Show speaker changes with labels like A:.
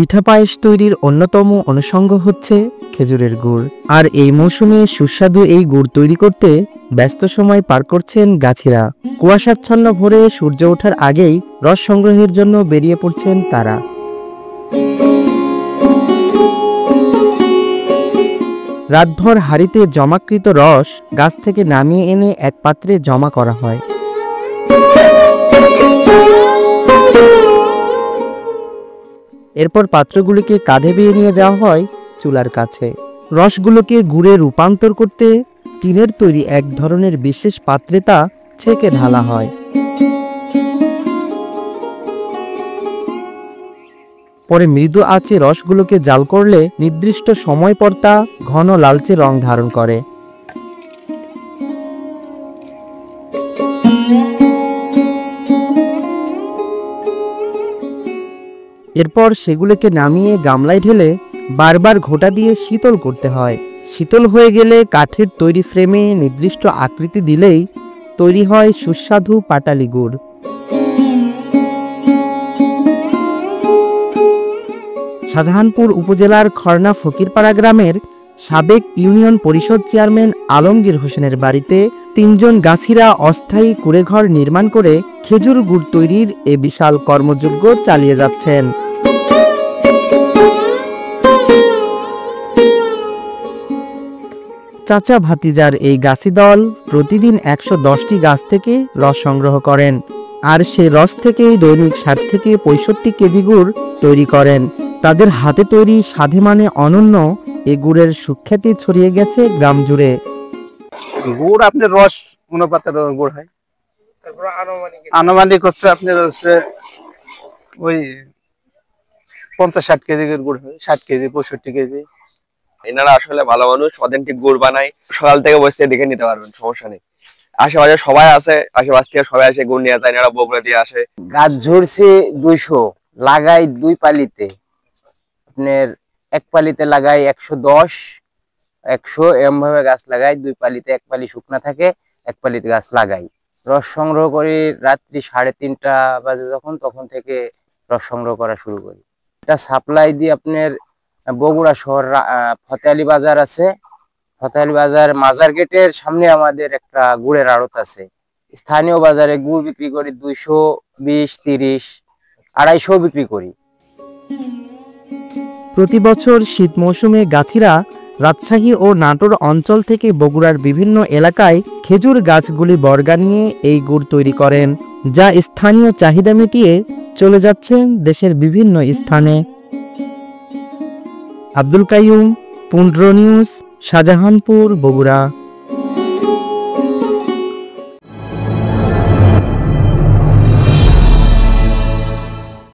A: পিঠা পায়েস তৈরির অন্যতম অনুষঙ্গ হচ্ছে খেজুরের গুড়। আর এই মৌসুমে সুস্বাদু এই গুড় তৈরি করতে ব্যস্ত সময় পার করছেন গাছিরা। কুয়াশাচ্ছন্ন ভোরে সূর্য ওঠার আগেই রস সংগ্রহের জন্য বেরিয়ে পড়ছেন তারা। রাতভর হাঁড়িতে জমাকৃত রস গাছ থেকে নামিয়ে এনে এক পাত্রে জমা করা হয়। এরপর পাত্রগুলিকে কাঁধে বেয়ে নিয়ে যাওয়া হয় চুলার কাছে। রসগুলোকে গুড়ে রূপান্তর করতে টিনের তৈরি এক ধরনের বিশেষ পাত্রে তা ছেঁকে ঢালা হয়। পরে মৃদু আঁচে রসগুলোকে জাল করলে নির্দিষ্ট সময় পর তা ঘন লালচে রং ধারণ করে। এরপর সেগুলোকে নামিয়ে গামলায় ঢেলে বারবার ঘোঁটা দিয়ে শীতল করতে হয়। শীতল হয়ে গেলে কাঠের তৈরি ফ্রেমে নির্দিষ্ট আকৃতি দিলেই তৈরি হয় সুস্বাদু পাটালি গুড়। শাহজাহানপুর উপজেলার খড়না ফকিরপাড়া গ্রামের সাবেক ইউনিয়ন পরিষদ চেয়ারম্যান আলমগীর হোসেনের বাড়িতে ৩ জন গাছিরা অস্থায়ী কুঁড়েঘর নির্মাণ করে খেজুর গুড় তৈরির এ বিশাল কর্মযজ্ঞ চালিয়ে যাচ্ছেন। চাচা ভাতিজার এই গাছি দল প্রতিদিন ১১০টি গাছ থেকে রস সংগ্রহ করেন, আর সে রস থেকেই দৈনিক ৬০ থেকে ৬৫ কেজি গুড় তৈরি করেন। তাদের হাতে তৈরি স্বাদে মানে অনন্য এ গুড়ের সুখ্যাতি ছড়িয়ে গেছে গ্রাম জুড়ে।
B: গুড় আপনার রস অনুপাতের গুড় হয়, আনুমানিক হচ্ছে আপনার হচ্ছে ওই ৫০-৬০ কেজি গুড় হয়, ৬০ কেজি ৬৫ কেজি।
C: এনারা আসলে ভালো মানুষ, অথেন্টিক গুড় বানায়। সকাল থেকে বসে দেখে নিতে পারবেন, সমস্যা নেই। আশেপাশে সবাই আছে, আশেপাশ থেকে সবাই আসে গুড় নিয়ে যায়, এনারা বগুড়া দিয়ে আসে।
D: গাছ ঝরছে ২০০, লাগাই ২ পালিতে। আপনার এক পালিতে লাগাই ১১০, ১০০ এরকম ভাবে গাছ লাগাই। ২ পালিতে, এক পালি শুকনা থাকে, এক পালিতে গাছ লাগাই। রস সংগ্রহ করি রাত্রি ৩:৩০ বাজে যখন, তখন থেকে রস সংগ্রহ করা শুরু করি। এটা সাপ্লাই দিয়ে আপনার বগুড়া শহর ফতেহালি বাজার আছে, ফতেহালি বাজার মাজার গেটের সামনে আমাদের একটা গুড়ের আড়ত আছে। স্থানীয় বাজারে গুড় বিক্রি করি ২২০, ৩০, ২৫০ বিক্রি করি।
A: প্রতি বছর শীত মৌসুমে গাছিরা রাজশাহী ও নাটোর অঞ্চল থেকে বগুড়ার বিভিন্ন এলাকায় খেজুর গাছগুলি বর্গা নিয়ে এই গুড় তৈরি করেন, যা স্থানীয় চাহিদা মিটিয়ে চলে যাচ্ছেন দেশের বিভিন্ন স্থানে। আব্দুল কাইয়ুম, পুন্ড্র নিউজ, শাহজাহানপুর, বগুড়া।